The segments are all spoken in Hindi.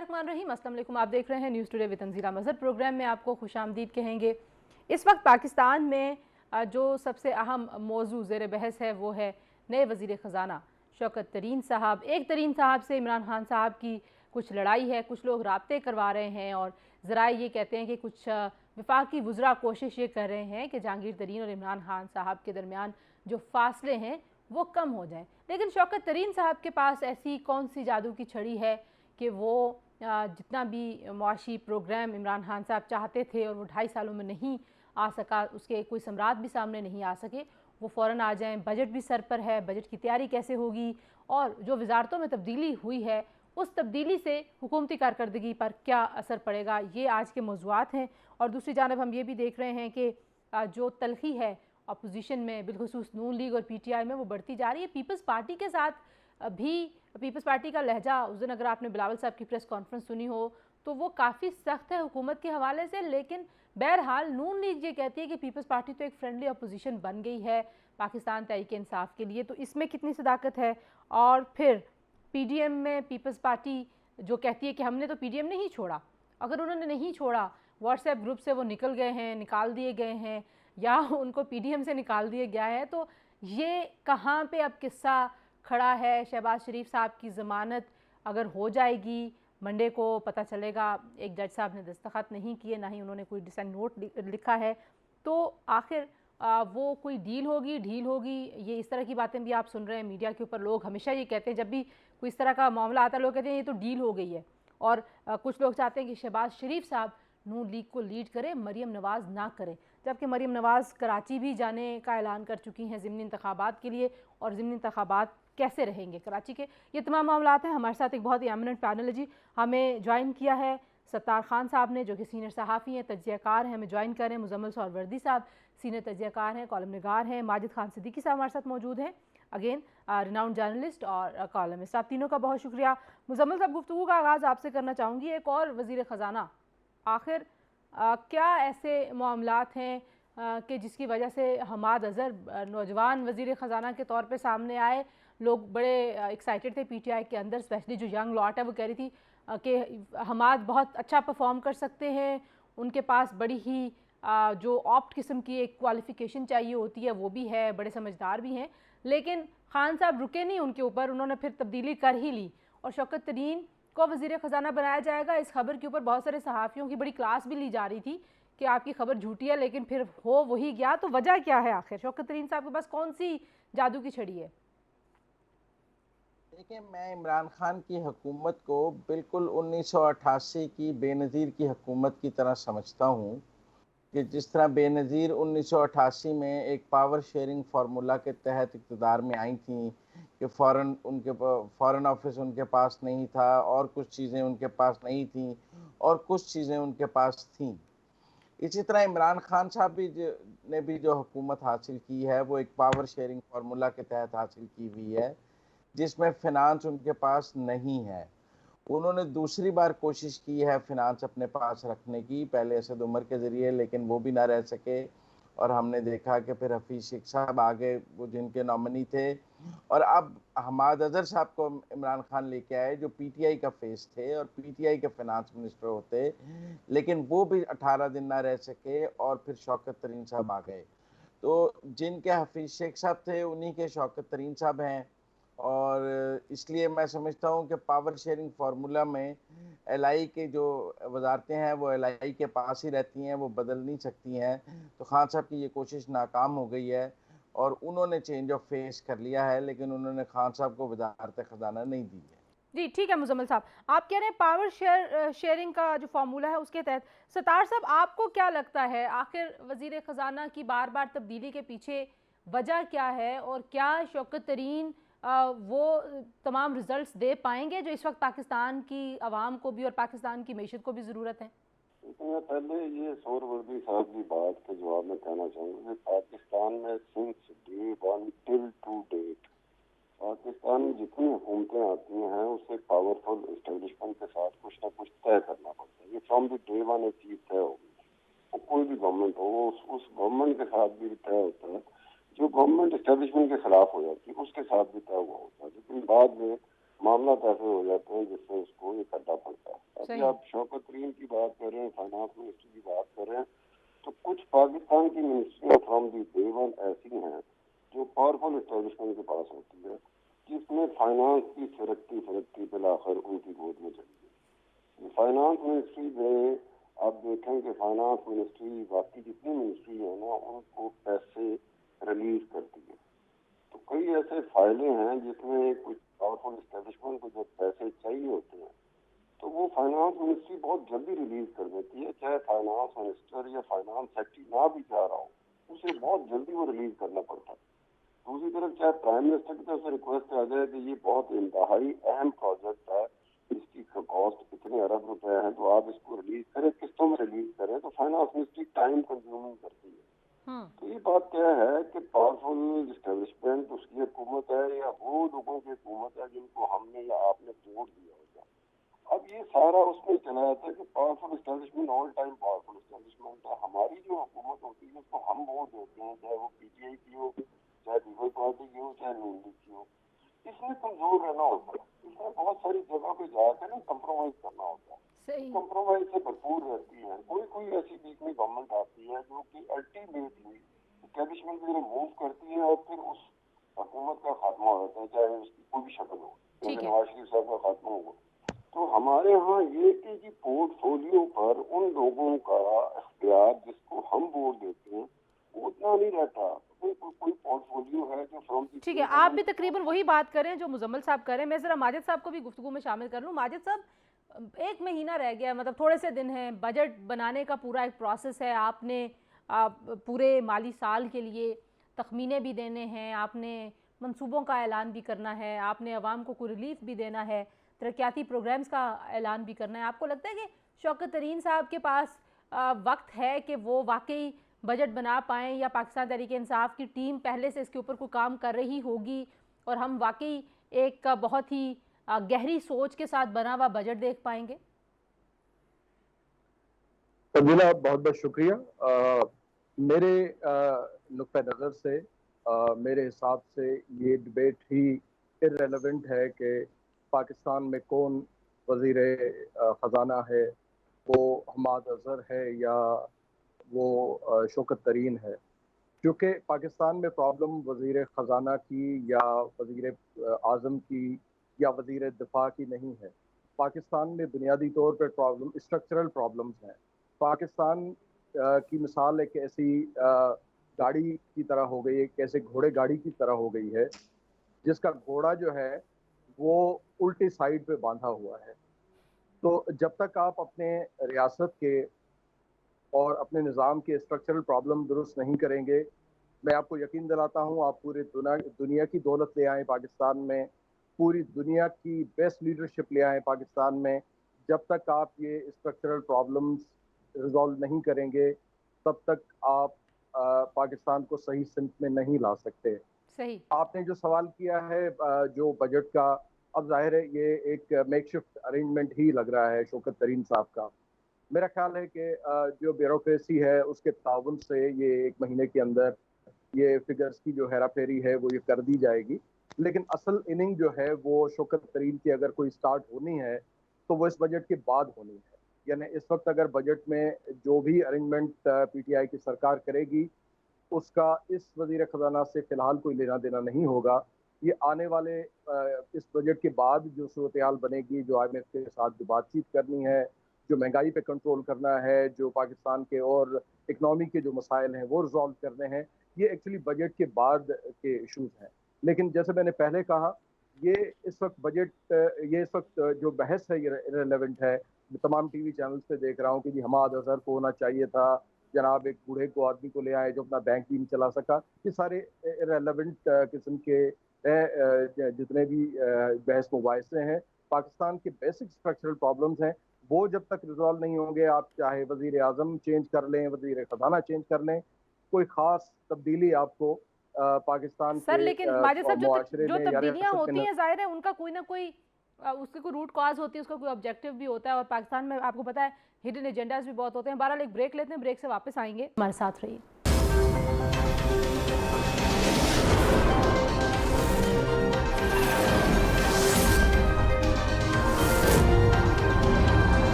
बिस्मिल्लाहिर्रहमानिर्रहीम, अस्सलाम वालेकुम। आप देख रहे हैं news today with Tanzeela Mazhar. Program में आपको खुशामदीद कहेंगे। इस वक्त पाकिस्तान में जो सबसे अहम मौजू ज़ेर बहस है वो है नए वज़ीर ख़जाना शौकत तरीन साहब। एक तरीन साहब से इमरान खान साहब की कुछ लड़ाई है, कुछ लोग राब्ते करवा रहे हैं और ज़राए ये कहते हैं कि कुछ वफाकी वज़रा कोशिश ये कर रहे हैं कि जहांगीर तरीन और इमरान खान साहब के दरमियान जो फासले हैं वो कम हो जाएं। लेकिन शौकत तरीन साहब के पास ऐसी कौन सी जादू की छड़ी है कि वो जितना भी मुआशी प्रोग्राम इमरान खान साहब चाहते थे और वो 2.5 सालों में नहीं आ सका, उसके कोई सम्राट भी सामने नहीं आ सके, वो फ़ौरन आ जाएं। बजट भी सर पर है, बजट की तैयारी कैसे होगी और जो वजारतों में तब्दीली हुई है उस तब्दीली से हुकूमती कारकर्दगी पर क्या असर पड़ेगा, ये आज के मौज़ूआत हैं। और दूसरी जानब हम ये भी देख रहे हैं कि जो तलखी है अपोजिशन में, बिलखुसूस नून लीग और PTI में, वो बढ़ती जा रही है। पीपल्स पार्टी के साथ भी पीपल्स पार्टी का लहजा, उस दिन अगर आपने बिलावल साहब की प्रेस कॉन्फ्रेंस सुनी हो तो वो काफ़ी सख्त है हुकूमत के हवाले से। लेकिन बहरहाल नून लीग ये कहती है कि पीपल्स पार्टी तो एक फ्रेंडली अपोजिशन बन गई है पाकिस्तान तहरीक इंसाफ के लिए, तो इसमें कितनी सदाकत है। और फिर PDM में पीपल्स पार्टी जो कहती है कि हमने तो PDM नहीं छोड़ा। अगर उन्होंने नहीं छोड़ा, व्हाट्सएप ग्रुप से वो निकल गए हैं, निकाल दिए गए हैं या उनको PDM से निकाल दिया गया है, तो ये कहाँ पे अब किस्सा खड़ा है। शहबाज शरीफ साहब की ज़मानत अगर हो जाएगी, मंडे को पता चलेगा, एक जज साहब ने दस्तखत नहीं किए, ना ही उन्होंने कोई डिसेंट नोट लिखा है, तो आखिर वो कोई डील होगी, ढील होगी, ये इस तरह की बातें भी आप सुन रहे हैं मीडिया के ऊपर। लोग हमेशा ये कहते हैं, जब भी कोई इस तरह का मामला आता है लोग कहते हैं ये तो डील हो गई है। और कुछ लोग चाहते हैं कि शहबाज शरीफ साहब नून लीग को लीड करें, मरीम नवाज़ ना करें, जबकि मरीम नवाज़ कराची भी जाने का ऐलान कर चुकी हैं ज़िमनी इंतखाबात के लिए। और ज़िमनी इंतखाबात कैसे रहेंगे कराची के, ये तमाम मामला हैं। हमारे साथ एक बहुत ही एमिनेंट पैनल है जी, हमें ज्वाइन किया है सत्तार खान साहब ने, जो कि सीनियर सहाफ़ी हैं, तज्ज़ियाकार हैं, हमें ज्वाइन कर रहे हैं मुजम्मिल सोहरवर्दी साहब, सीनियर तज्ज़ियाकार हैं, कॉलम निगार हैं। माजिद खान सिद्दीकी साहब हमारे साथ मौजूद हैं, अगेन रिनाउंड जर्नलिस्ट और कॉलमिस्ट। आप तीनों का बहुत शुक्रिया। मुजम्मिल साहब, गुफ्तगू का आगाज़ आपसे करना चाहूँगी। एक और वज़ीर ख़जाना, आखिर क्या ऐसे मामलात हैं कि जिसकी वजह से हमाद अज़हर नौजवान वज़ीर ख़जाना के तौर पे सामने आए। लोग बड़े एक्साइटेड थे PTI के अंदर, स्पेशली जो यंग लॉट है वो कह रही थी कि हमाद बहुत अच्छा परफॉर्म कर सकते हैं, उनके पास बड़ी ही जो ऑप्ट किस्म की एक क्वालिफ़िकेशन चाहिए होती है वो भी है, बड़े समझदार भी हैं। लेकिन खान साहब रुके नहीं उनके ऊपर, उन्होंने फिर तब्दीली कर ही ली और शौकत तरीन को वज़ीर ख़जाना बनाया जाएगा। इस खबर के ऊपर बहुत सारे सहाफ़ियों की बड़ी क्लास भी ली जा रही थी कि आपकी खबर झूठी है, लेकिन फिर हो वही गया। तो वजह क्या है आखिर, शौकत तरीन साहब के पास कौन सी जादू की छड़ी है? देखिए, मैं इमरान खान की हुकूमत को बिल्कुल 1988 की बेनज़ीर की हुकूमत की तरह समझता हूँ कि जिस तरह बेनज़ीर 1988 में एक पावर शेयरिंग फार्मूला के तहत इक़्तिदार में आई थी कि फ़ॉरेन ऑफिस उनके पास नहीं था और कुछ चीज़ें उनके पास नहीं थीं और कुछ चीज़ें उनके पास थीं। इसी तरह इमरान खान साहब ने भी जो हुकूमत हासिल की है वो एक पावर शेयरिंग फार्मूला के तहत हासिल की हुई है, जिसमें फ़िनांस उनके पास नहीं है। उन्होंने दूसरी बार कोशिश की है फ़िनांस अपने पास रखने की, पहले असद उमर के ज़रिए, लेकिन वो भी ना रह सके और हमने देखा कि फिर हफीज़ शेख साहब आगे, वो जिनके नॉमिनी थे, और अब हमाद अज़हर साहब को इमरान खान लेके आए जो PTI का फेस थे और PTI के फ़िनांस मिनिस्टर होते, लेकिन वो भी 18 दिन ना रह सके और फिर शौकत तरीन साहब आ गए। तो जिनके हफीज़ शेख साहब थे उन्हीं के शौकत तरीन साहब हैं और इसलिए मैं समझता हूँ कि पावर शेयरिंग फार्मूला में LI के जो वजारतें हैं वो LI के पास ही रहती हैं, वो बदल नहीं सकती हैं। तो खान साहब की ये कोशिश नाकाम हो गई है और उन्होंने चेंज ऑफ फेस कर लिया है, लेकिन उन्होंने खान साहब को वजारत ख़जाना नहीं दी है। जी ठीक है मुजम्मिल साहब, आप कह रहे हैं पावर शेयरिंग का जो फार्मूला है उसके तहत। सत्तार साहब, आपको क्या लगता है आखिर वज़ीर ख़जाना की बार बार तब्दीली के पीछे वजह क्या है और क्या शौकत तरीन वो तमाम रिजल्ट्स दे पाएंगे जो इस वक्त पाकिस्तान की आवाम को भी और पाकिस्तान की मैशत को भी ज़रूरत है? मैं पहले ये सोहरवर्दी साहब की बात के जवाब में कहना चाहूँगा कि पाकिस्तान में since day one till to date Pakistan में जितनी हुकूमतें आती हैं उससे पावरफुल एस्टेब्लिशमेंट के साथ कुछ ना कुछ तय करना पड़ता है। ये फ्रॉम द डे वन एक चीज तय होगी, वो कोई भी गवर्नमेंट हो वो उस गवर्नमेंट के साथ भी तय होता है, जो गवर्नमेंट एस्टेब्लिशमेंट के खिलाफ हो जाती है उसके साथ भी तय हुआ होता है, लेकिन बाद में मामला ऐसे हो जाते हैं जिससे उसको ये करना पड़ता है। कि आप शौकत तरीन की बात कर रहे हैं, फाइनेंस मिनिस्ट्री की बात कर रहे हैं, तो कुछ पाकिस्तान की मिनिस्ट्रियाँ फ्रॉम दी डे वन ऐसी हैं जो पावरफुल एस्टेब्लिशमेंट के पास होती है, जिसमें फाइनेंस की फिरकती बिलाखिर उनकी गोद में चली गई। फाइनेंस मिनिस्ट्री में आप देखें कि फाइनेंस मिनिस्ट्री बाकी जितनी मिनिस्ट्री है ना, उनको पैसे रिलीज करती है। तो कई ऐसे फाइलें हैं जिसमें कुछ पावरफुल एस्टेब्लिशमेंट को जब पैसे चाहिए होते हैं तो वो फाइनेंस मिनिस्ट्री बहुत जल्दी रिलीज कर देती है, चाहे फाइनेंस मिनिस्टर या फाइनेंस सेक्रेटरी ना भी चाह रहा हो, उसे बहुत जल्दी वो रिलीज करना पड़ता है। दूसरी तरफ चाहे प्राइम मिनिस्टर की तरफ से रिक्वेस्ट आ जाए कि ये बहुत इंतहाई अहम प्रोजेक्ट है, इसकी कॉस्ट इतने अरब रुपए है, तो आप इसको रिलीज करें, किस्तों में रिलीज करें, तो फाइनेंस मिनिस्ट्री टाइम कंज्यूमिंग करती है। तो ये बात क्या है कि पावरफुल एस्टेब्लिशमेंट उसकी हुकूमत है या वो लोगों की हुकूमत है जिनको हमने या आपने वोट दिया होगा। अब ये सारा उसमें चला जाता है कि powerful establishment all time powerful establishment है। हमारी जो हुकूमत होती है उसको हम वोट देते हैं, चाहे वो पीटीआई की हो, चाहे पीपल्स पार्टी की हो, चाहे नून लीग की हो। इसमें कमजोर रहना होता है, इसमें बहुत सारी जगह पे जाकर ना कंप्रोमाइज करना होता है। कंप्रोमाइज से भरपूर रहती है। कोई ऐसी बीच में गवर्नमेंट आती है जो कि अल्टीमेटली एस्टेब्लिशमेंट को रिमूव करती है और फिर उस हुकूमत का खात्मा हो जाता है, चाहे उसकी कोई भी शक्ल हो, जैसे नवाज शरीफ साहब का खात्मा होगा। तो हमारे यहाँ ये कि पोर्टफोलियो पर उन लोगों का इख्तियार जिसको हम वोट देते हैं वो उतना नहीं रहता। कोई पोर्टफोलियो है जो फ्रॉम ठीक है, आप भी तकरीबन वही बात करें जो मुजम्मिल साहब करें। मैं जरा माजिद साहब को भी गुफ्तगू में शामिल कर लूँ। माजिद साहब, 1 महीना रह गया, मतलब थोड़े से दिन हैं, बजट बनाने का पूरा एक प्रोसेस है, आपने पूरे माली साल के लिए तखमीने भी देने हैं, आपने मंसूबों का ऐलान भी करना है, आपने अवाम को कोई रिलीफ भी देना है, तरक्याती प्रोग्राम्स का ऐलान भी करना है। आपको लगता है कि शौकत तरीन साहब के पास वक्त है कि वो वाकई बजट बना पाएँ, या पाकिस्तान तहरीक इंसाफ की टीम पहले से इसके ऊपर कोई काम कर रही होगी और हम वाकई एक बहुत ही गहरी सोच के साथ बना हुआ बजट देख पाएंगे? तंजीला, बहुत बहुत शुक्रिया। मेरे नुक्ता नज़र से मेरे हिसाब से ये डिबेट ही इर्रेलेवेंट है कि पाकिस्तान में कौन वज़ीर ख़जाना है, वो हमाद अज़हर है या वो शौकत तरीन है। क्योंकि पाकिस्तान में प्रॉब्लम वज़ीर ख़जाना की या वज़ीर आज़म की या वज़ीर दिफा की नहीं है। पाकिस्तान में बुनियादी तौर पर प्रॉब्लम स्ट्रक्चरल प्रॉब्लम्स हैं। पाकिस्तान की मिसाल एक ऐसी गाड़ी की तरह हो गई है, एक ऐसे घोड़े गाड़ी की तरह हो गई है जिसका घोड़ा जो है वो उल्टी साइड पे बांधा हुआ है। तो जब तक आप अपने रियासत के और अपने निज़ाम के स्ट्रक्चरल प्रॉब्लम दुरुस्त नहीं करेंगे, मैं आपको यकीन दिलाता हूँ आप पूरी दुनिया की दौलत ले आएँ पाकिस्तान में, पूरी दुनिया की बेस्ट लीडरशिप ले आएँ पाकिस्तान में, जब तक आप ये स्ट्रक्चरल प्रॉब्लम्स रिजॉल्व नहीं करेंगे तब तक आप पाकिस्तान को सही सिमत में नहीं ला सकते। सही। आपने जो सवाल किया है जो बजट का, अब जाहिर है ये एक मेकशिफ्ट अरेंजमेंट ही लग रहा है शौकत तरीन साहब का। मेरा ख्याल है कि जो ब्यूरोक्रेसी है उसके ताउन से ये 1 महीने के अंदर ये फिगर्स की जो हेरा फेरी है वो ये कर दी जाएगी। लेकिन असल इनिंग जो है वो शौकत तरीन की अगर कोई स्टार्ट होनी है तो वो इस बजट के बाद होनी है। यानी इस वक्त अगर बजट में जो भी अरेंजमेंट पीटीआई की सरकार करेगी उसका इस वज़ीर ख़जाना से फ़िलहाल कोई लेना देना नहीं होगा। ये आने वाले इस बजट के बाद जो सूरत-ए-हाल बनेगी, जो IMF के साथ जो बातचीत करनी है, जो महंगाई पे कंट्रोल करना है, जो पाकिस्तान के और इकनॉमी के जो मसाइल हैं वो रिजॉल्व करने हैं, ये एक्चुअली बजट के बाद के इशूज़ हैं। लेकिन जैसे मैंने पहले कहा, ये इस वक्त जो बहस है ये इर्रेलेवेंट है। तमाम टीवी चैनल्स पे देख रहा हूँ कि जी हमाद अज़हर को होना चाहिए था, जनाब एक बूढ़े को आदमी को ले आए जो अपना बैंक भी नहीं चला सका। ये सारे इर्रेलेवेंट किस्म के जितने भी बहस मुबाहिसे हैं, पाकिस्तान के बेसिक स्ट्रक्चरल प्रॉब्लम्स हैं, वो जब तक रिजॉल्व नहीं होंगे, आप चाहे वज़ीर आज़म चेंज कर लें, वज़ीर ख़जाना चेंज कर लें, कोई ख़ास तब्दीली आपको पाकिस्तान सर के लेकिन माजिद साहब जो तब्दीलियाँ होती हैं जाहिर है उनका कोई ना कोई उसकी कोई रूट कॉज होती है, उसका कोई ऑब्जेक्टिव भी होता है, और पाकिस्तान में आपको पता है हिडन एजेंडाज भी बहुत होते हैं। बहरहाल एक ब्रेक लेते हैं, ब्रेक से वापस आएंगे, हमारे साथ रहिए।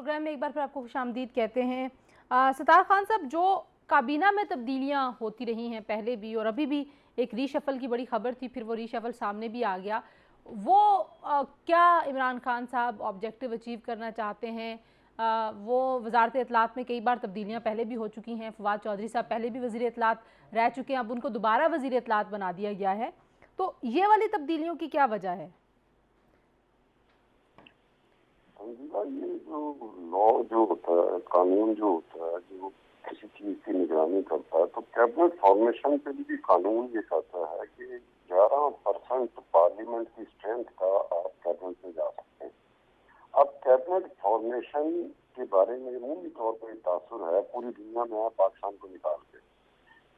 प्रोग्राम में एक बार फिर आपको खुशामदीद कहते हैं। सत्तार खान साहब, जो काबीना में तब्दीलियां होती रही हैं पहले भी और अभी भी, एक रीशफल की बड़ी खबर थी, फिर वो रीशफल सामने भी आ गया, वो क्या इमरान खान साहब ऑब्जेक्टिव अचीव करना चाहते हैं? वो वजारत इत्तलात में कई बार तब्दीलियां पहले भी हो चुकी हैं, फवाद चौधरी साहब पहले भी वज़ीर इत्तलात रह चुके हैं, अब उनको दोबारा वज़ीर इत्तलात बना दिया गया है, तो ये वाली तब्दीलियों की क्या वजह है? ये जो लॉ जो होता है, कानून जो होता है, जो किसी चीज की निगरानी करता है, तो कैबिनेट फॉर्मेशन के लिए भी कानून ये कहता है कि 11% पार्लियामेंट की स्ट्रेंथ का आप कैबिनेट में जा सकते हैं। अब कैबिनेट फॉर्मेशन के बारे में अमूमी तौर पर तासुर है पूरी दुनिया में, पाकिस्तान को निकाल के,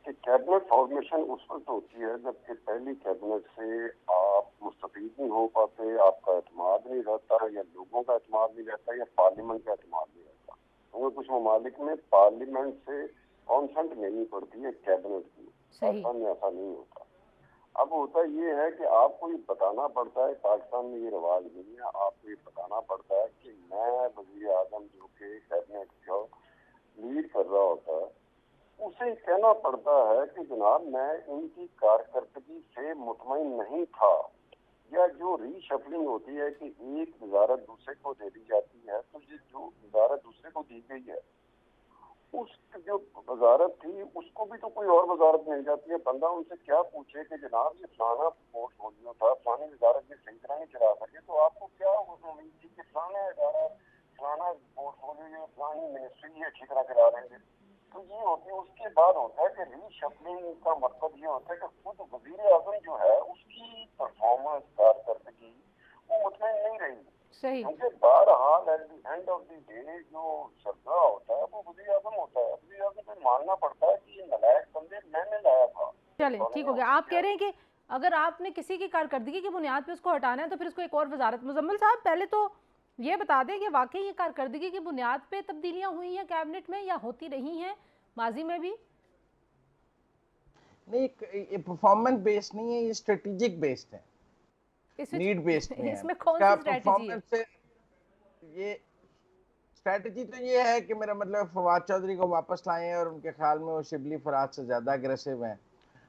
कि कैबिनेट फॉर्मेशन उस वक्त होती है जबकि पहली कैबिनेट से आप मुस्तफीद नहीं हो पाते, आपका एतमाद नहीं रहता, या लोगों का एतमाद नहीं रहता, या पार्लियामेंट का एतमाद नहीं रहता। क्योंकि कुछ ममालिक में पार्लियामेंट से कॉन्सेंट लेनी पड़ती है कैबिनेट की, पाकिस्तान में ऐसा नहीं होता। अब होता ये है कि आपको ये बताना पड़ता है, पाकिस्तान में ये रिवाज नहीं है, आपको ये बताना पड़ता है कि मैं वज़ीर आज़म जो कि कैबिनेट को लीड कर रहा होता है, उसे कहना पड़ता है कि जनाब मैं इनकी कारकर्दगी से मुतमईन नहीं था, या जो रीशफलिंग होती है कि एक वजारत दूसरे को दे दी जाती है, तो ये जो वजारत दूसरे को दी गई है, उस जो वजारत थी उसको भी तो कोई और वजारत मिल जाती है। बंदा उनसे क्या पूछे कि जनाब ये फलाना पोर्टफोलियो था, फलानी वजारत में सही तरह नहीं चला सके, तो आपको क्या उम्मीद थी कि फलाना पोर्टफोलियो या फलानी मिनिस्ट्री ये अच्छी तरह चला लेंगे? तो ये होती है। उसके बाद होता है कि रीशफलिंग का मतलब ये होता है कि खुद वजीर आजम जो है उसकी परफॉर्मेंस, कारकर्दगी वो मुतमईन नहीं रही, क्योंकि बहरहाल at the end of the day जो सरबराह होता है वो वजीर आजम होता है। वजीर आजम को मानना पड़ता है कि ये नलायक बंदे मैंने लाया था। चलें, ठीक हो गया। आप कह रहे हैं कि अगर आपने किसी की कारकर्दगी की बुनियाद पे उसको हटाना है तो फिर उसको एक और वजारत। मुजम्मिल साहब, पहले तो ये बता दें कि वाकई ये कारकर्दगी की बुनियाद पे तब्दीलियां हुई हैं कैबिनेट में या होती रही हैं माजी में भी? नहीं, ये परफॉर्मेंस बेस्ड नहीं है, ये स्ट्रेटेजिक बेस्ड है, नीड बेस्ड में है। इसमें कौन सी स्ट्रेटजी है? से ये स्ट्रेटजी तो ये है कि मेरा मतलब फवाद चौधरी को वापस लाएं, और उनके ख्याल में वो शिबली फराज से ज़्यादा अग्रेसिव हैं।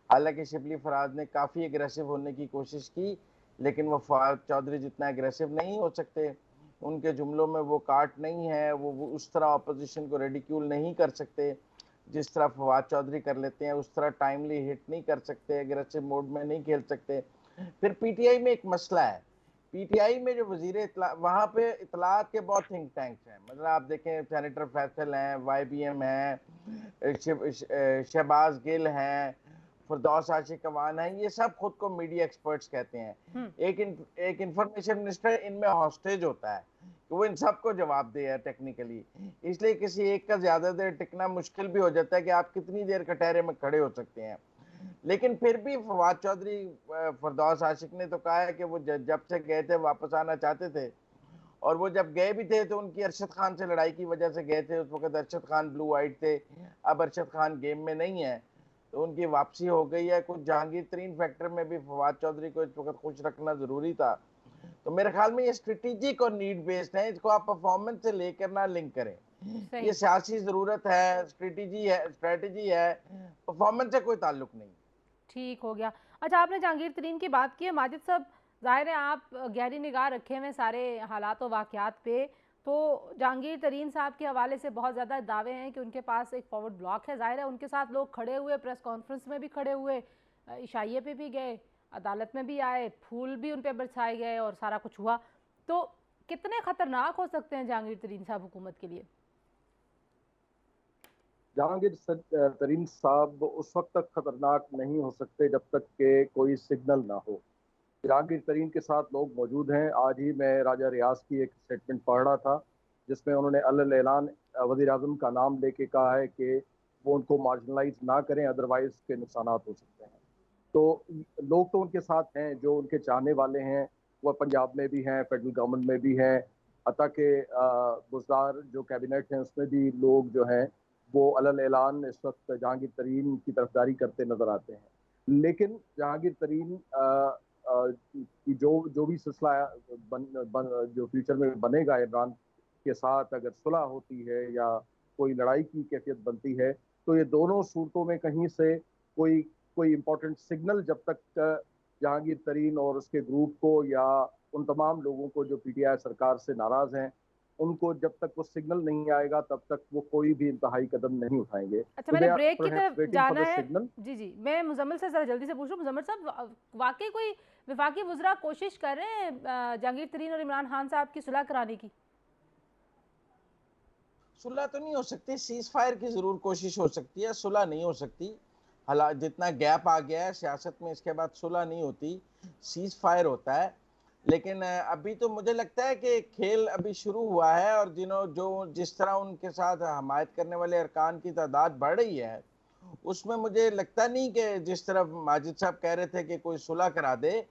हालांकि शिबली फराज ने काफ़ी अग्रेसिव होने की कोशिश की, लेकिन वो फवाद चौधरी जितना अग्रेसिव नहीं हो सकते। उनके जुमलों में वो काट नहीं है, वो उस तरह अपोजिशन को रेडिक्यूल नहीं कर सकते जिस तरह फवाद चौधरी कर लेते हैं, उस तरह टाइमली हिट नहीं कर सकते, अग्रेसिव मोड में नहीं खेल सकते। फिर पीटीआई में एक मसला है, पीटीआई में जो वजीर वहाँ पे इतलात के बहुत थिंक टैंक्स हैं। मतलब आप देखें, सेनेटर फैसल हैं, वाईबीएम हैं, शहबाज गिल हैं, फिरदौस आशिक अवान है, ये सब खुद को मीडिया एक्सपर्ट्स कहते हैं। एक इंफॉर्मेशन मिनिस्टर इनमें हॉस्टेज होता है कि वो इन सबको जवाब दे है टेक्निकली, इसलिए किसी एक का ज्यादा देर टिकना मुश्किल भी हो जाता है कि आप कितनी देर कटहरे में खड़े हो सकते हैं। लेकिन फिर भी फवाद चौधरी, फिरदौस आशिक ने तो कहा है कि वो जब से गए थे वापस आना चाहते थे, और वो जब गए भी थे तो उनकी अरशद खान से लड़ाई की वजह से गए थे। उस वक्त अरशद खान ब्लू वाइट थे, अब अरशद खान गेम में नहीं है, तो उनकी वापसी हो गई है। कुछ जहांगीर तरीन फैक्टर में भी फवाद चौधरी को इस वक्त खुश रखना जरूरी था। तो मेरे ख्याल में ये स्ट्रेटेजिक और नीड बेस्ड है, इसको आप परफॉर्मेंस से लेकर ना लिंक करें। ये सियासी जरूरत है, स्ट्रेटेजी है, परफॉर्मेंस से कोई ताल्लुक नहीं। ठीक हो गया। अच्छा, आपने जहांगीर तरीन की बात की है। माजिद साहब, जाहिर है आप गहरी निगाह रखे हुए सारे हालात और वाक़यात पे, तो जहांगीर तरीन साहब के हवाले से बहुत ज़्यादा दावे हैं कि उनके पास एक फॉरवर्ड ब्लॉक है। जाहिर है उनके साथ लोग खड़े हुए, प्रेस कॉन्फ्रेंस में भी खड़े हुए, इशाइये पे भी गए, अदालत में भी आए, फूल भी उन पर बरसाए गए और सारा कुछ हुआ। तो कितने ख़तरनाक हो सकते हैं जहांगीर तरीन साहब हुकूमत के लिए? जहांगीर तरीन साहब उस वक्त तक खतरनाक नहीं हो सकते जब तक के कोई सिग्नल ना हो। जहांगीर तरीन के साथ लोग मौजूद हैं। आज ही मैं राजा रियाज की एक स्टेटमेंट पढ़ रहा था जिसमें उन्होंने अल ऐलान वज़ीर आज़म का नाम लेके कहा है कि वो उनको मार्जिनलाइज ना करें, अदरवाइज के नुकसान हो सकते हैं। तो लोग तो उनके साथ हैं, जो उनके चाहने वाले हैं, वो पंजाब में भी हैं, फेडरल गवर्नमेंट में भी हैं, अता के बुज़दार जो कैबिनेट हैं उसमें भी लोग जो हैं वो अलल ऐलान इस वक्त जहांगीर तरीन की तरफदारी करते नजर आते हैं। लेकिन जहांगीर तरीन की जो भी सिलसिला जो फ्यूचर में बनेगा इमरान के साथ अगर सुलह होती है या कोई लड़ाई की कैफियत बनती है, तो ये दोनों सूरतों में कहीं से कोई कोई इम्पोर्टेंट सिग्नल जब तक जहांगीर तरीन और उसके ग्रुप को या उन तमाम लोगों को जो पीटीआई सरकार से नाराज हैं, उनको जब तक वो सिग्नल नहीं आएगा तब तक वो कोई भी इंतहाई कदम नहीं उठाएंगे। अच्छा, मैंने ब्रेक की तरफ जाना है। जी जी, मैं मुजम्मिल से जरा जल्दी से पूछ रहा हूँ। मुजम्मिल साहब, वाकई कोई विफाकी वज़रा कोशिश कर रहे हैं जहांगीर तरीन और इमरान खान साहब की सुलह कराने की? सुलह तो नहीं हो सकती, सीज फायर की जरूर कोशिश हो सकती है, सुलह नहीं हो सकती। हालांकि जितना गैप आ गया है सियासत में, इसके बाद सुलह नहीं होती, सीज फायर होता है। लेकिन अभी तो मुझे लगता है कि खेल अभी शुरू हुआ है और जिस तरह उनके साथ हमायत करने वाले अरकान की तादाद बढ़ रही है, उसमें मुझे लगता नहीं कि जिस तरह माजिद साहब कह रहे थे कि कोई सुलह करा दे,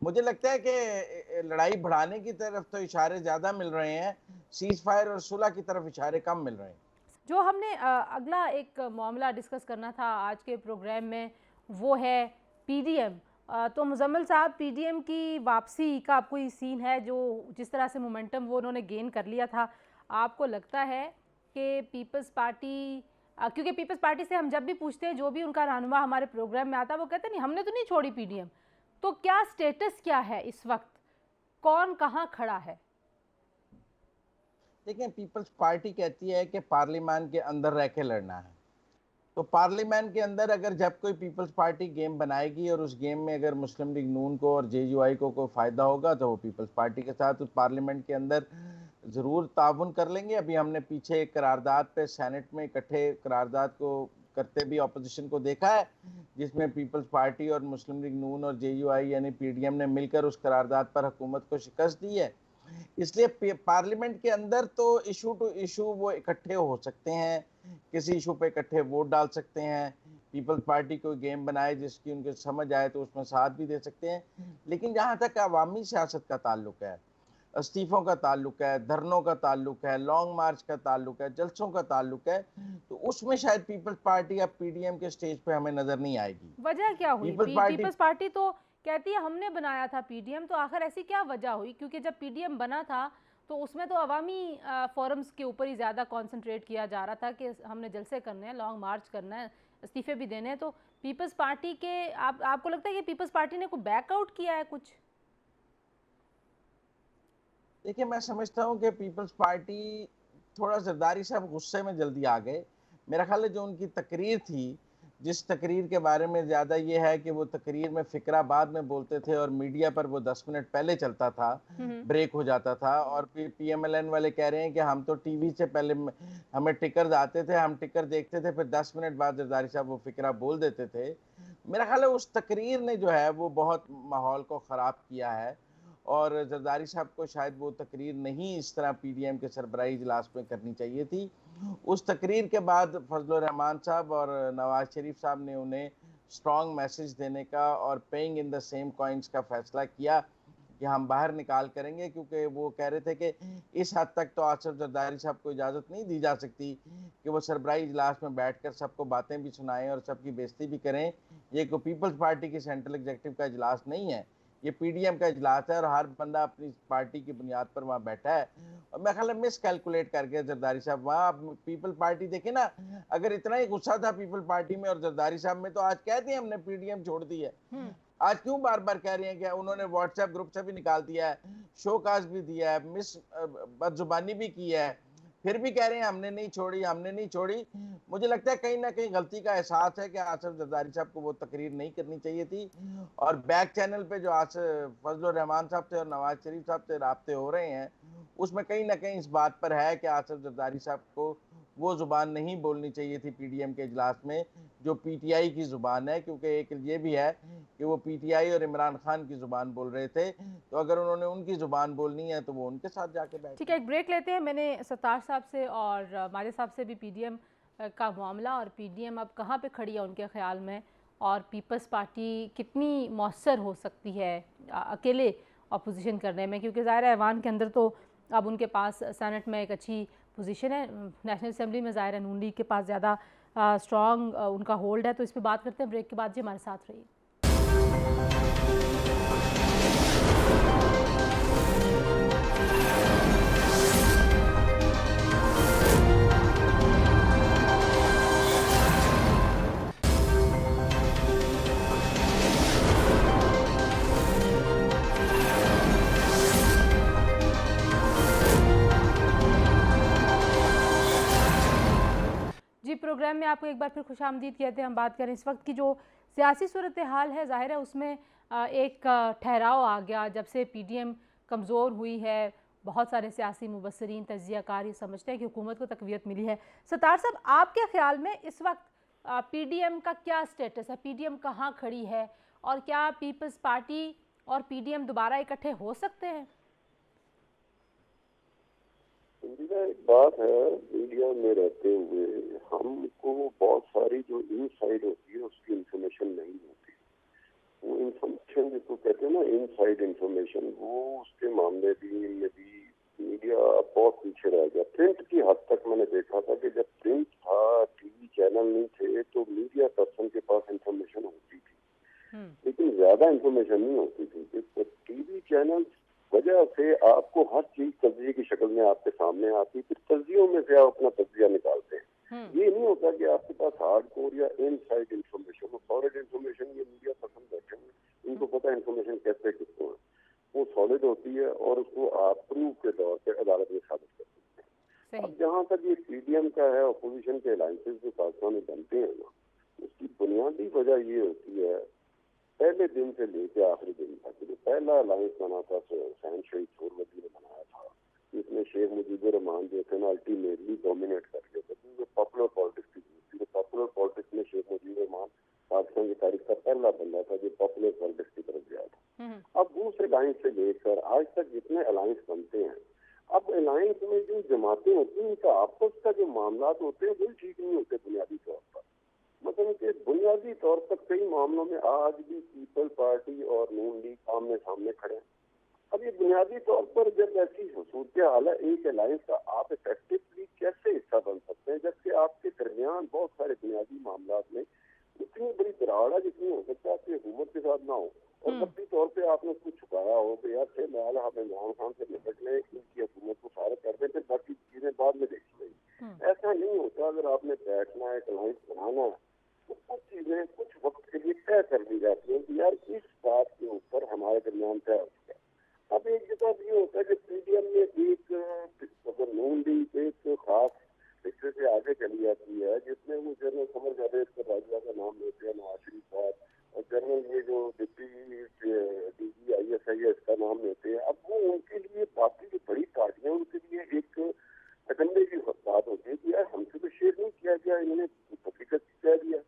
मुझे लगता है कि लड़ाई बढ़ाने की तरफ तो इशारे ज़्यादा मिल रहे हैं, सीज फायर और सुलह की तरफ इशारे कम मिल रहे हैं। जो हमने अगला एक मामला डिस्कस करना था आज के प्रोग्राम में, वो है पीडीएम। तो मुजम्मिल साहब, पीडीएम की वापसी का कोई सीन है? जो जिस तरह से मोमेंटम वो उन्होंने गेन कर लिया था, आपको लगता है कि पीपल्स पार्टी, क्योंकि पीपल्स पार्टी से हम जब भी पूछते हैं, जो भी उनका रहनुमा हमारे प्रोग्राम में आता है, वो कहते हैं नहीं हमने तो नहीं छोड़ी पीडीएम। तो क्या स्टेटस क्या है इस वक्त, कौन कहाँ खड़ा है? देखिए, पीपल्स पार्टी कहती है कि पार्लियामान के अंदर रह के लड़ना है, तो पार्लियामान के अंदर अगर जब कोई पीपल्स पार्टी गेम बनाएगी और उस गेम में अगर मुस्लिम लीग नून को और जेयूआई को कोई फ़ायदा होगा तो वो पीपल्स पार्टी के साथ उस पार्लियामेंट के अंदर ज़रूर ताउन कर लेंगे। अभी हमने पीछे एक करारदाद पे सेनेट में इकट्ठे करारदाद को करते भी अपोजिशन को देखा है, जिसमें पीपल्स पार्टी और मुस्लिम लीग नून और जेयूआई यानी पीडीएम ने मिलकर उस करारदाद पर हुकूमत को शिकस्त दी है। इसलिए पार्लियामेंट के अंदर तो इशू टू इशू वो इकट्ठे हो सकते हैं, किसी इशू पे इकट्ठे वोट डाल सकते हैं, पीपल्स पार्टी कोई गेम बनाए जिसकी उनके समझ आए तो उसमें साथ भी दे सकते हैं। लेकिन जहाँ तक अवामी सियासत का ताल्लुक है, इस्तीफों का ताल्लुक है, धरनों का ताल्लुक है, लॉन्ग मार्च का ताल्लुक है, जलसों का ताल्लुक है, तो उसमें शायद पीपल्स पार्टी या पीडीएम के स्टेज पे हमें नजर नहीं आएगी। वजह क्या हुई? पीपल्स पार्टी तो कहती है हमने बनाया था पीडीएम, तो आखिर ऐसी क्या वजह हुई? क्योंकि जब पीडीएम बना था तो उसमें तो अवामी फोरम्स के ऊपर ही ज़्यादा कंसंट्रेट किया जा रहा था कि हमने जलसे करने हैं, लॉन्ग मार्च करना है, इस्तीफे भी देने हैं। तो पीपल्स पार्टी के आपको लगता है कि पीपल्स पार्टी ने कोई बैकआउट किया है कुछ? देखिए, मैं समझता हूँ कि पीपल्स पार्टी थोड़ा जरदारी साहब गुस्से में जल्दी आ गए। मेरा ख्याल है जो उनकी तकरीर थी, जिस तकरीर के बारे में ज़्यादा ये है कि वो तकरीर में फ़िक्रा बाद में बोलते थे और मीडिया पर वो 10 मिनट पहले चलता था, ब्रेक हो जाता था, और फिर पीएमएलएन वाले कह रहे हैं कि हम तो टीवी से पहले हमें टिकर आते थे, हम टिकर देखते थे, फिर 10 मिनट बाद जरदारी साहब वो फ़िक्रा बोल देते थे। मेरा ख्याल है उस तकरीर ने जो है वो बहुत माहौल को ख़राब किया है और जरदारी साहब को शायद वो तकरीर नहीं इस तरह पीडीएम के सरबराही इजलास में करनी चाहिए थी। उस तकरीर के बाद फजलुर रहमान साहब और नवाज शरीफ साहब ने उन्हें स्ट्रॉन्ग मैसेज देने का और paying in the same coins का फैसला किया कि हम बाहर निकाल करेंगे, क्योंकि वो कह रहे थे कि इस हद तक तो आसिफ जरदारी साहब को इजाज़त नहीं दी जा सकती कि वो सरबराही इजलास में बैठकर सबको बातें भी सुनाएं और सबकी बेइज्जती भी करें। ये कोई पीपल्स पार्टी की सेंट्रल एग्जीक्यूटिव का इजलास नहीं है, ये पीडीएम का इजलास है और हर बंदा अपनी पार्टी की बुनियाद पर वहाँ बैठा है। और मैं ख्याल मिस कैलकुलेट कर गया जरदारी साहब वहाँ। पीपल पार्टी देखे ना, अगर इतना ही गुस्सा था पीपल पार्टी में और जरदारी साहब में, तो आज कहते हैं हमने पीडीएम छोड़ दी है। आज क्यों बार बार कह रहे हैं कि उन्होंने व्हाट्सएप ग्रुप से भी निकाल दिया है, शोकाज भी दिया है, मिस बदजुबानी भी की है, फिर भी कह रहे हैं हमने नहीं छोड़ी, हमने नहीं छोड़ी। मुझे लगता है कहीं ना कहीं गलती का एहसास है कि आसिफ जरदारी साहब को वो तकरीर नहीं करनी चाहिए थी। और बैक चैनल पे जो आसिफ फजलुर रहमान साहब से और नवाज शरीफ साहब से राब्ते हो रहे हैं, उसमें कहीं ना कहीं इस बात पर है कि आसिफ जरदारी साहब को वो ज़ुबान नहीं बोलनी चाहिए थी पीडीएम के इजलास में जो पीटीआई की ज़ुबान है, क्योंकि एक ये भी है कि वो पीटीआई और इमरान खान की ज़ुबान बोल रहे थे, तो अगर उन्होंने उनकी ज़ुबान बोलनी है तो वो उनके साथ जाके बैठे। ठीक है, एक ब्रेक लेते हैं। मैंने सत्तार साहब से और माजिद साहब से भी पीडीएम का मामला और पीडीएम अब कहाँ पे खड़ी है उनके ख्याल में, और पीपल्स पार्टी कितनी मौसर हो सकती है अकेले अपोजिशन करने में, क्योंकि ज़ाहिर है ऐवान के अंदर तो अब उनके पास सेनेट में एक अच्छी पोजीशन है, नेशनल असेंबली में ज़ाहिर है नून लीग के पास ज़्यादा स्ट्रॉन्ग उनका होल्ड है। तो इस पर बात करते हैं ब्रेक के बाद। जी हमारे साथ रहिए। प्रोग्राम में आपको एक बार फिर खुशामदीद कहते हैं। हम बात करें इस वक्त की जो सियासी सूरत हाल है, ज़ाहिर है उसमें एक ठहराव आ गया जब से पीडीएम कमज़ोर हुई है। बहुत सारे सियासी मुबस्सरीन, तज्ज़ियाकार ये समझते हैं कि हुकूमत को तक़वियत मिली है। सत्तार साहब, आपके ख्याल में इस वक्त पीडीएम का क्या स्टेटस है? पीडीएम कहाँ खड़ी है और क्या पीपल्स पार्टी और पीडीएम दोबारा इकट्ठे हो सकते हैं? एक बात है, मीडिया में रहते हुए हमको बहुत सारी जो इनसाइड होती है उसकी इंफॉर्मेशन नहीं होती। वो इंफॉर्मेशन जिसको कहते हैं ना, इनसाइड इंफॉर्मेशन, वो उसके मामले में भी मीडिया बहुत पीछे रह गया। प्रिंट की हद तक मैंने देखा था कि जब प्रिंट था, टीवी चैनल नहीं थे, तो मीडिया पर्सन के पास इंफॉर्मेशन होती थी, लेकिन ज्यादा इंफॉर्मेशन नहीं होती थी। टीवी चैनल वजह से आपको हर चीज तज्जिए की शक्ल में आपके सामने आती, फिर तज्जियों में से आप अपना तज्जिया निकालते हैं। ये नहीं होता कि आपके पास हार्ड कोर या इनसाइड इंफॉर्मेशन, सॉलिड इंफॉर्मेशन ये मीडिया पसंद बैठे हैं, इनको पता है इंफॉर्मेशन कैसे किसको है, वो सॉलिड होती है और उसको आप प्रूफ के तौर पर अदालत में साबित कर सकते हैं। अब जहाँ तक ये पीडीएम का है, अपोजिशन के अलायंसेज जो पाकिस्तान में बनते हैं ना, उसकी बुनियादी वजह ये होती है, पहले दिन से लेकर आखिरी दिन तक जो पहला अलायंस बना था हुसैन शहीद सोहरवर्दी ने बनाया था, जिसमें शेख मुजीबुर रहमान जो थे ना अल्टीमेटली डोमिनेट कर गए थे, जो पॉपुलर पॉलिटिक्स की पॉपुलर पॉलिटिक्स में शेख मुजीबुर रहमान पाकिस्तान की तारीख का पहला बंदा था जो पॉपुलर पॉलिटिक्स की तरफ गया था। अब दूसरे अलायंस से लेकर आज तक जितने अलायंस बनते हैं, अब अलायंस में जो जमातें होती हैं उनका आपस का जो मामला होते हैं वो ठीक नहीं होते बुनियादी तौर पर। मतलब कि बुनियादी तौर पर कई मामलों में आज भी पीपल पार्टी और नून लीग आमने सामने खड़े हैं। अब ये बुनियादी तौर पर जब ऐसी सूरत हाल है, एक अलायंस का आप इफेक्टिवली कैसे हिस्सा बन सकते हैं, जबकि आपके दरमियान बहुत सारे बुनियादी मामला में इतनी बड़ी दराड़ है जितनी हो सकता है आपकी हुकूमत के साथ ना हो, और सबकी तौर पर आपने उसको छुपाया हो कि यार से लाल हमें इमरान खान से निपटने इनकी हुकूमत को सारे कर दें, फिर बाकी चीजें बाद में देखी गई। ऐसा नहीं होता। अगर आपने बैठना है, एक अलायंस बनाना है, तो कुछ चीजें कुछ वक्त के लिए तय कर दी जाती है कि यार इस बात के ऊपर हमारे दरमियान तय हो चुका है। अब एक जगह ये होता है कि पीडीएम में एक नून लीग एक खास रिश्ते से आगे चली जाती है, जिसमें वो जनरल समर जावेद के बाजवा का नाम लेते हैं, नवाज शरीफ साहब, और जनरल ये जो डिप्टी डीजी ISIS का नाम लेते हैं। अब वो उनके लिए बाकी जो बड़ी पार्टियां उनके लिए एक अकंडे की बात होती है कि यार हमसे तो शेयर नहीं किया गया, इन्होंने हकीकत कह दिया।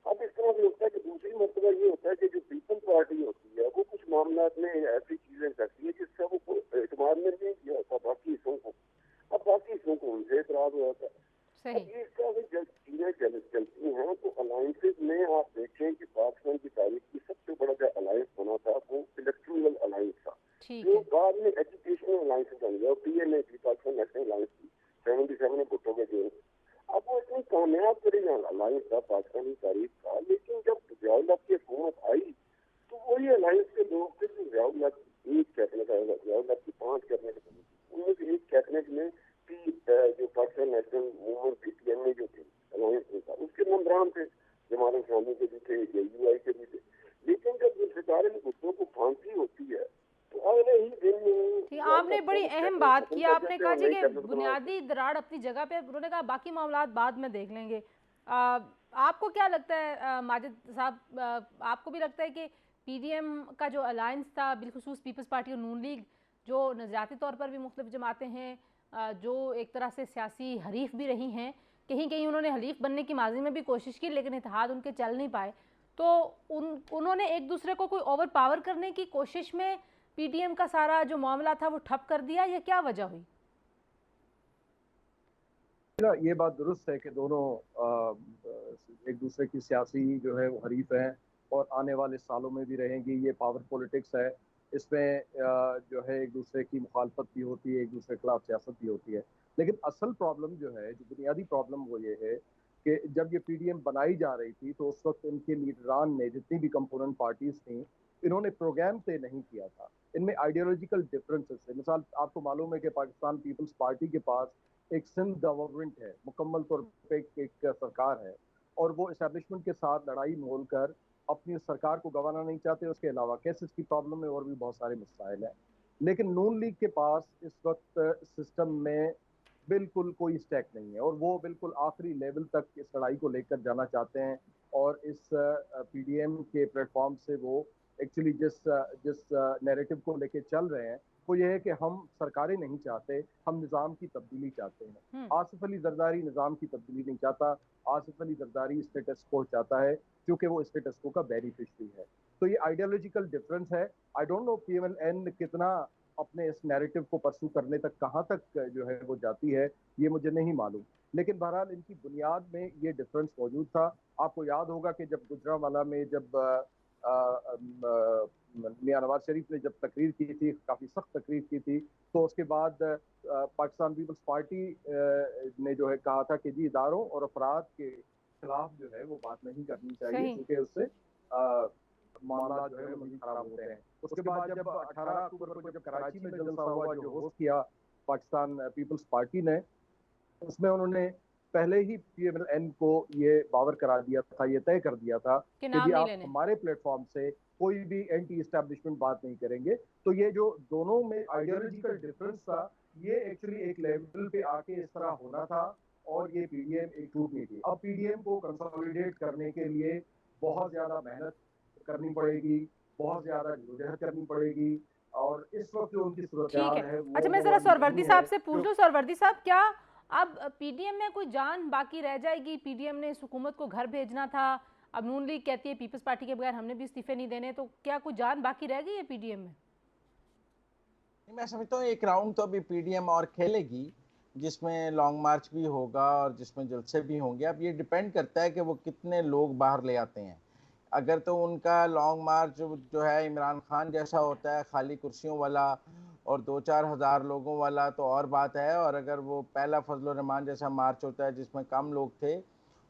अब इस तरह से होता है कि दूसरी मरतबा ये होता है कि जो पीपल पार्टी होती है वो कुछ मामला में ऐसी चीजें करती है जिससे वो एतमाद में नहीं किया होता बाकी हिस्सों को। अब बाकी हिस्सों को उनसे एतराज हो जाता है। अब इस तरह से जब चीजें चलती हैं तो अलायंसेज में आप देखें कि पाकिस्तान की तारीख की सबसे बड़ा जो अलायंस बना था वो इलेक्टोरल अलायंस था, जो बाद में एजुकेशनल अलायंस बन गया। PNA की पाकिस्तान नेशनल अलायंस की 77 में भुट्टो के जो अब वो इतनी कामयाब करेगा अलायंस था पाकिस्तानी तारीख का, लेकिन जब ज़ियाउल हक की हुकूमत आई तो वही अलायंस के लोग थे जो ज़ियाउल हक एक कैबिनेट आएगा, ज़ियाउल हक की 5 कैबिनेट बनी थी, उनमें से एक कैबिनेट में जो पाकिस्तान नेशनल मूवमेंट PTM जो थी अलायंस में था, उसके मेंबरान थे, जमात इस्लामी के भी थे, JUI के भी थे। लेकिन जब जुल्फ़िकार अली भुट्टो को फांसी होती है तो अगले ही दिन आपने बड़ी अहम बात की। आपने कहा जी कि बुनियादी दरार अपनी जगह पे, उन्होंने कहा बाकी मामलात बाद में देख लेंगे। आपको क्या लगता है माजिद साहब, आपको भी लगता है कि पीडीएम का जो अलायंस था, बिलखुसूस पीपल्स पार्टी और नून लीग जो नज़रियाती तौर पर भी मुख्तलिफ जमातें हैं, जो एक तरह से सियासी हरीफ भी रही हैं, कहीं कहीं उन्होंने हलीफ बनने की माजी में भी कोशिश की लेकिन इत्तेहाद उनके चल नहीं पाए, तो उन्होंने एक दूसरे को कोई ओवर पावर करने की कोशिश में पीडीएम का सारा जो मामला था वो ठप कर दिया, या क्या वजह हुई? ये बात दुरुस्त है कि दोनों एक दूसरे की सियासी जो है वो हरीफ हैं और आने वाले सालों में भी रहेंगी। ये पावर पॉलिटिक्स है, इसमें जो है एक दूसरे की मुखालफत भी होती है, एक दूसरे के खिलाफ सियासत भी होती है। लेकिन असल प्रॉब्लम जो है, जो बुनियादी प्रॉब्लम वो ये है कि जब ये पीडीएम बनाई जा रही थी तो उस वक्त इनके लीडरान ने, जितनी भी कंपोनेंट पार्टीज थी, इन्होंने प्रोग्राम तय नहीं किया था। इनमें आइडियोलॉजिकल डिफरेंसेस है। मिसाल आपको मालूम है कि पाकिस्तान पीपल्स पार्टी के पास एक सिंध गवर्नमेंट है, मुकम्मल तौर पे एक सरकार है, और वो इस्टेब्लिशमेंट के साथ लड़ाई मोल कर अपनी सरकार को गंवाना नहीं चाहते। उसके अलावा केसेस की प्रॉब्लम है और भी बहुत सारे मसाइल हैं। लेकिन नून लीग के पास इस वक्त सिस्टम में बिल्कुल कोई स्टैक नहीं है, और वो बिल्कुल आखिरी लेवल तक इस लड़ाई को लेकर जाना चाहते हैं। और इस पीडीएम के प्लेटफॉर्म से वो एक्चुअली जिस जिस नैरेटिव को लेके चल रहे हैं वो ये है कि हम सरकारें नहीं चाहते, हम निज़ाम की तब्दीली चाहते हैं। आसिफ अली जरदारी निज़ाम की तब्दीली नहीं चाहता, आसिफ अली जरदारी स्टेटस को चाहता है, क्योंकि वो स्टेटस को का बेनिफिशरी है। तो ये आइडियोलॉजिकल डिफरेंस है। आई डोंट नो पीएमएलएन कितना अपने इस नैरेटिव को परसू करने तक कहाँ तक जो है वो जाती है, ये मुझे नहीं मालूम। लेकिन बहरहाल इनकी बुनियाद में ये डिफरेंस मौजूद था। आपको याद होगा कि जब गुजरांवाला में जब मियां नवाज शरीफ ने जब तकरीर की थी, काफ़ी सख्त तकरीर की थी, तो उसके बाद पाकिस्तान पीपल्स पार्टी ने जो है कहा था कि जी इदारों और अफराद के खिलाफ जो है वो बात नहीं करनी चाहिए, क्योंकि उससे मामला जो है वो मजीद खराब होते हैं। उसके बाद जब 18 अक्टूबर को जब कराची में जलसा हुआ जो होस्ट किया पाकिस्तान पीपल्स पार्टी ने, उसमें उन्होंने पहले ही पीएमएलएन को ये बावर करा दिया था, ये तय कर दिया था कि जी आप हमारे प्लेटफॉर्म से कोई भी एंटी एस्टैब्लिशमेंट बात नहीं करेंगे। तो ये जो दोनों में आइडियोलॉजिकल डिफरेंस था, ये एक्चुअली एक लेवल पे आके इस तरह होना था, और ये पीडीएम एक टूटनी थी। अब पीडीएम को कंसोलिडेट करने के लिए बहुत ज्यादा मेहनत करनी पड़ेगी, बहुत ज्यादा जद्दोजहद करनी पड़ेगी, और इस वक्त जो उनकी सूरत है। अच्छा, मैं जरा सरवर्दी साहब से पूछ लूं। सरवर्दी साहब, क्या अब पीडीएम में कोई जान बाकी रह जाएगी? पीडीएम ने इस हुकूमत को घर भेजना था, अब नून लीग कहती है पीपल्स पार्टी के बगैर हमने भी इस्तीफे नहीं देने, तो क्या कोई जान बाकी रह गई है पीडीएम में? मैं समझता हूँ एक राउंड तो अभी पीडीएम और खेलेगी, जिसमें लॉन्ग मार्च भी होगा और जिसमें जलसे भी होंगे। अब ये डिपेंड करता है कि वो कितने लोग बाहर ले आते हैं। अगर तो उनका लॉन्ग मार्च जो है इमरान खान जैसा होता है, खाली कुर्सियों वाला और 2-4 हज़ार लोगों वाला, तो और बात है। और अगर वो पहला फजल रहमान जैसा मार्च होता है जिसमें कम लोग थे,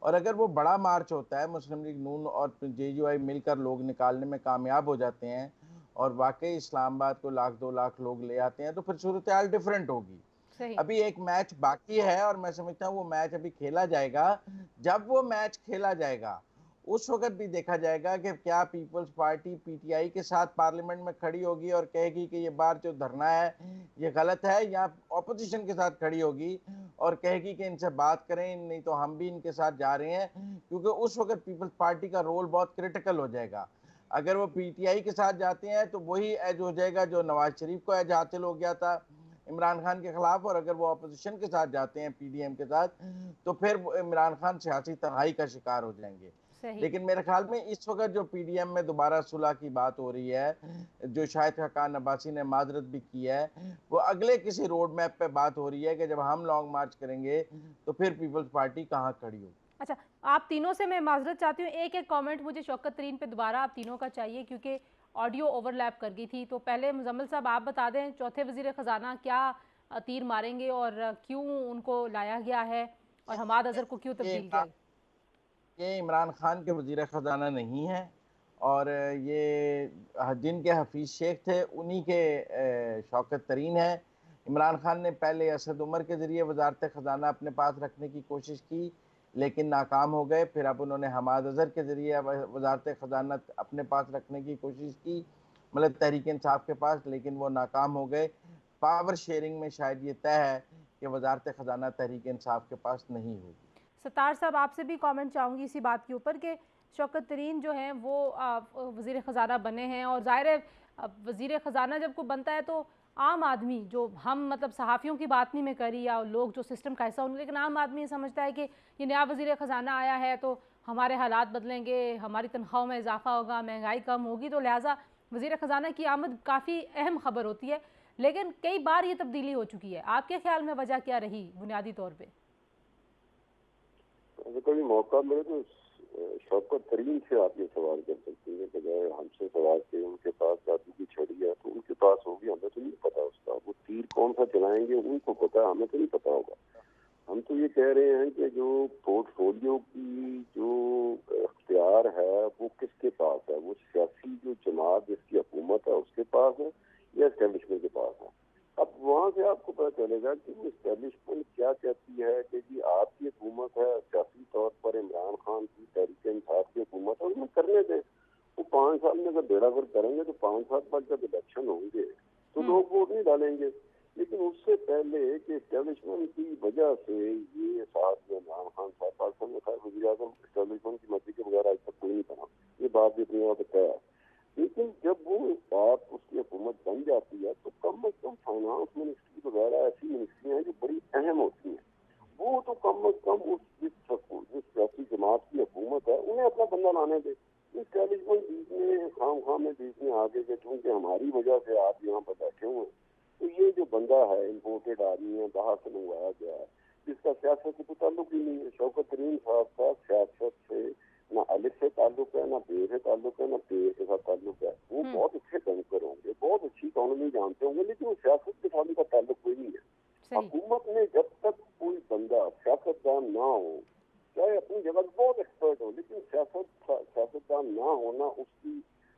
और अगर वो बड़ा मार्च होता है, मुस्लिम लीग नून और जेयूआई मिलकर लोग निकालने में कामयाब हो जाते हैं और वाकई इस्लामाबाद को 1-2 लाख लोग ले आते हैं, तो फिर सूरत हाल डिफरेंट होगी। अभी एक मैच बाकी है और मैं समझता हूँ वो मैच अभी खेला जाएगा। जब वो मैच खेला जाएगा उस वक्त भी देखा जाएगा कि क्या पीपल्स पार्टी पीटीआई के साथ पार्लियामेंट में खड़ी होगी और कहेगी कि ये बार जो धरना है ये गलत है, या ऑपोजिशन के साथ खड़ी होगी और कहेगी कि इनसे बात करें, नहीं तो हम भी इनके साथ जा रहे हैं। क्योंकि उस वक्त पीपल्स पार्टी का रोल बहुत क्रिटिकल हो जाएगा। अगर वो पीटीआई के साथ जाते हैं तो वही एज हो जाएगा जो नवाज शरीफ को एज हासिल हो गया था इमरान खान के खिलाफ, और अगर वो अपोजिशन के साथ जाते हैं पीडीएम के साथ तो फिर इमरान खान सियासी तन्हाई का शिकार हो जाएंगे। लेकिन मेरे ख्याल में इस वक्त जो पीडीएम में दोबारा सुलह की बात हो रही है, जो शाहिद खान अब्बासी ने माजरत भी की है, वो अगले किसी रोड मैप पे बात हो रही है कि जब हम लॉन्ग मार्च करेंगे तो फिर पीपल्स पार्टी कहाँ खड़ी होगी। अच्छा, आप तीनों से मैं माजरत चाहती हूँ, एक एक कमेंट मुझे शौकत तरीन पे दोबारा आप तीनों का चाहिए क्योंकि ऑडियो ओवरलैप कर गई थी। तो पहले मुजम्मिल साहब आप बता दें, चौथे वजीर ख़जाना क्या तीर मारेंगे और क्यों उनको लाया गया है और हमाद अजहर को क्यों तब्दील किया? ये इमरान खान के वजीर ख़जाना नहीं है, और ये जिनके हफीज़ शेख थे उन्हीं के शौकत तरीन है। इमरान खान ने पहले असद उमर के ज़रिए वजारत ख़जाना अपने पास रखने की कोशिश की लेकिन नाकाम हो गए। फिर अब उन्होंने हमाद अजहर के ज़रिए वजारत ख़जाना अपने पास रखने की कोशिश की, मतलब तहरीक इंसाफ के पास, लेकिन वो नाकाम हो गए। पावर शेयरिंग में शायद ये तय है कि वजारत ख़जाना तहरीक इंसाफ के पास नहीं होगी। सत्तार साहब, आपसे भी कमेंट चाहूँगी इसी बात के ऊपर कि शौकत तरीन जो हैं वो वज़ीर ख़जाना बने हैं, और ज़ाहिर है वज़ीर ख़जाना जब को बनता है तो आम आदमी, जो हम मतलब सहाफ़ियों की बात नहीं मैं करी या लोग जो सिस्टम का हिस्सा होंगे, लेकिन आम आदमी ये समझता है कि ये नया वज़ीर ख़जाना आया है तो हमारे हालात बदलेंगे, हमारी तनख्वाहों में इजाफा होगा, महंगाई कम होगी, तो लिहाजा वज़ीर ख़जाना की आमद काफ़ी अहम खबर होती है। लेकिन कई बार ये तब्दीली हो चुकी है। आपके ख्याल में वजह क्या रही बुनियादी तौर पर? कभी मौका मिले तो शौकत तरीन से आप ये सवाल कर सकते हैं, बजाय हमसे सवाल के। उनके पास जादू की छड़ी है तो उनके पास होगी, हमें तो नहीं पता उसका। वो तीर कौन सा चलाएंगे उनको पता, हमें तो नहीं पता होगा। हम तो ये कह रहे हैं कि जो पोर्टफोलियो की जो इख्तियार है वो किसके पास है, वो सियासी जो जमात जिसकी हुकूमत है उसके पास है या एस्टेब्लिशमेंट के पास है। अब वहाँ से आपको पता चलेगा कि वो एस्टेब्लिशमेंट क्या कहती है कि जी आपकी हुकूमत है, सियासी तौर पर इमरान खान की तहरीक इंसाफ की हुकूमत है, उन्हें करने दें। वो 5 साल में अगर बेड़ा गर्क करेंगे तो 5 साल बाद जब इलेक्शन होंगे तो लोग वोट नहीं डालेंगे। लेकिन उससे पहले कि एस्टेब्लिशमेंट की वजह से ये साहब जो इमरान खान साहब पाकिस्तान में खैर वज़ीर आज़म एस्टेब्लिशमेंट की मर्जी के बगैर आज तक कोई नहीं बना, ये बात भी अपनी आप तय है। लेकिन जब वो बात उसकी हुकूमत बन जाती है तो कम अज कम फाइनेंस मिनिस्ट्री वगैरह ऐसी मिनिस्ट्रियाँ हैं जो बड़ी अहम होती हैं, वो तो कम अज कम उस जिस सियासी जमात की हुकूमत है उन्हें अपना बंदा लाने दे। एस्टेब्लिशमेंट बीच में खाम में बीच में आगे के चूंकि हमारी वजह से आप यहाँ पर बैठे हुए हैं, तो ये जो बंदा है इम्पोर्टेड आदमी है, बाहर से मंगवाया गया है, जिसका सियासत से तो ताल्लुक ही नहीं है। शौकत तरीन साहब का सियासत से ना अलिफ से ताल्लुक है, ना बे से ताल्लुक है, ना पे के साथ ताल्लुक है। वो बहुत अच्छे बैंकर होंगे, बहुत अच्छी इकोनॉमी जानते होंगे, लेकिन वो सियासत के साथ उनका ताल्लुक कोई नहीं है। हुकूमत में जब तक कोई बंदा सियासतदान ना हो, चाहे अपनी जगह बहुत एक्सपर्ट हो, लेकिन सियासतदान ना होना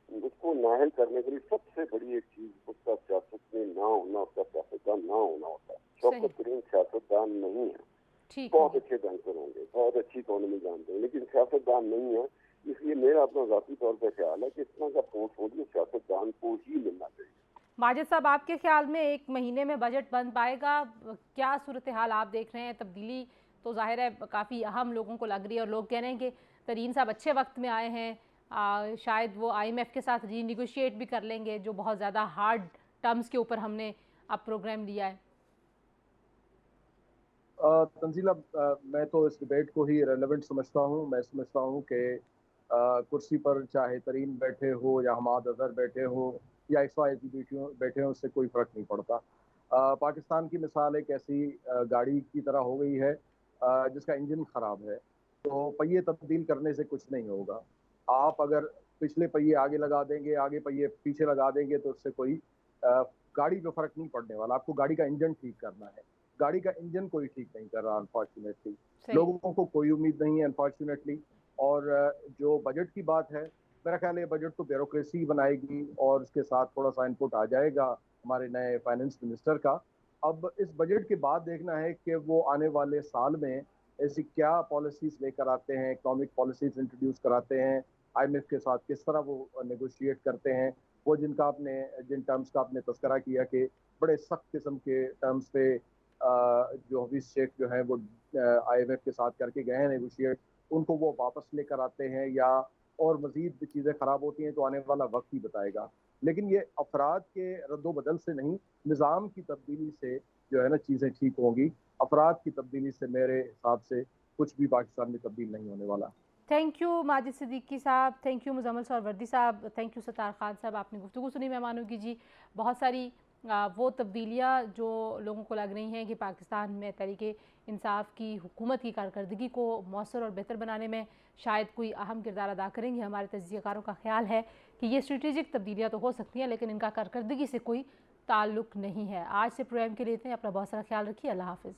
उसको नाहल करने के लिए सबसे बड़ी एक चीज उसका सियासत में ना होना, उसका सियासतदान ना होना होता है। शौकत तरीन सियासतदान नहीं है, बहुत अच्छे बैंकर होंगे, बहुत अच्छी इकोनॉमी जानते हैं, लेकिन सियासतदान नहीं है। इसलिए मेरा अपना ज़ाती तौर पर ख्याल है कि इस तरह का पोर्टफोलियो सियासतदान को ही मिलना चाहिए। माजिद साहब, आपके ख्याल में 1 महीने में बजट बन पाएगा? क्या सूरत हाल आप देख रहे हैं? तब्दीली तो जाहिर है काफ़ी अहम लोगों को लग रही है और लोग कह रहे हैं कि तरीन साहब अच्छे वक्त में आए हैं, शायद वो IMF के साथ रीनिगोशिएट भी कर लेंगे, जो बहुत ज़्यादा हार्ड टर्म्स के ऊपर हमने अब प्रोग्राम लिया है। तंजीला, मैं तो इस डिबेट को ही रेलेवेंट समझता हूँ। मैं समझता हूँ कि कुर्सी पर चाहे तरीन बैठे हो या हमाद अजहर बैठे हो या XYZ बैठे हो, उससे कोई फ़र्क नहीं पड़ता। पाकिस्तान की मिसाल एक ऐसी गाड़ी की तरह हो गई है जिसका इंजन ख़राब है, तो पहिए तब्दील करने से कुछ नहीं होगा। आप अगर पिछले पहिए आगे लगा देंगे, आगे पहिए पीछे लगा देंगे, तो उससे कोई गाड़ी पे फ़र्क नहीं पड़ने वाला। आपको गाड़ी का इंजन ठीक करना है, गाड़ी का इंजन कोई ठीक नहीं कर रहा अनफॉर्चुनेटली। लोगों को कोई उम्मीद नहीं है अनफॉर्चुनेटली। और जो बजट की बात है, मेरा ख्याल है बजट तो ब्यूरोक्रेसी बनाएगी और उसके साथ थोड़ा सा इनपुट आ जाएगा हमारे नए फाइनेंस मिनिस्टर का। अब इस बजट के बाद देखना है कि वो आने वाले साल में ऐसी क्या पॉलिसीज लेकर आते हैं, इकोनॉमिक पॉलिसीज इंट्रोड्यूस कराते हैं, IMF के साथ किस तरह वो नेगोशिएट करते हैं। वो जिन टर्म्स का आपने तस्करा किया कि बड़े सख्त किस्म के टर्म्स पे जो हफीज शेख जो है वो IMF के साथ करके गए हैं नेगोशिएट, उनको वो वापस लेकर आते हैं या और मजीद चीज़ें ख़राब होती हैं, तो आने वाला वक्त ही बताएगा। लेकिन ये अफराद के रद्दोबदल से नहीं, निज़ाम की तब्दीली से जो है ना चीज़ें ठीक होंगी। अफराद की तब्दीली से मेरे हिसाब से कुछ भी पाकिस्तान में तब्दील नहीं होने वाला। थैंक यू माजिद सिद्दीकी साहब, थैंक यू मुजम्मिल सरवर्दी साहब, थैंक यू सत्तार खान साहब, आपने गुफ्तगू सुनी मेहमानों की। जी, बहुत सारी वो तब्दीलियाँ जो लोगों को लग रही हैं कि पाकिस्तान में तहरीके इंसाफ की हुकूमत की कारकर्दगी को मौसर और बेहतर बनाने में शायद कोई अहम किरदार अदा करेंगे। हमारे तज्ज़ियाकारों का ख्याल है कि ये स्ट्रेटेजिक तब्दीलियाँ तो हो सकती हैं, लेकिन इनका कारकर्दगी से कोई ताल्लुक़ नहीं है। आज से प्रोग्राम के लिए इतने, अपना बहुत सारा ख्याल रखिए। अल्लाह हाफ़िज़।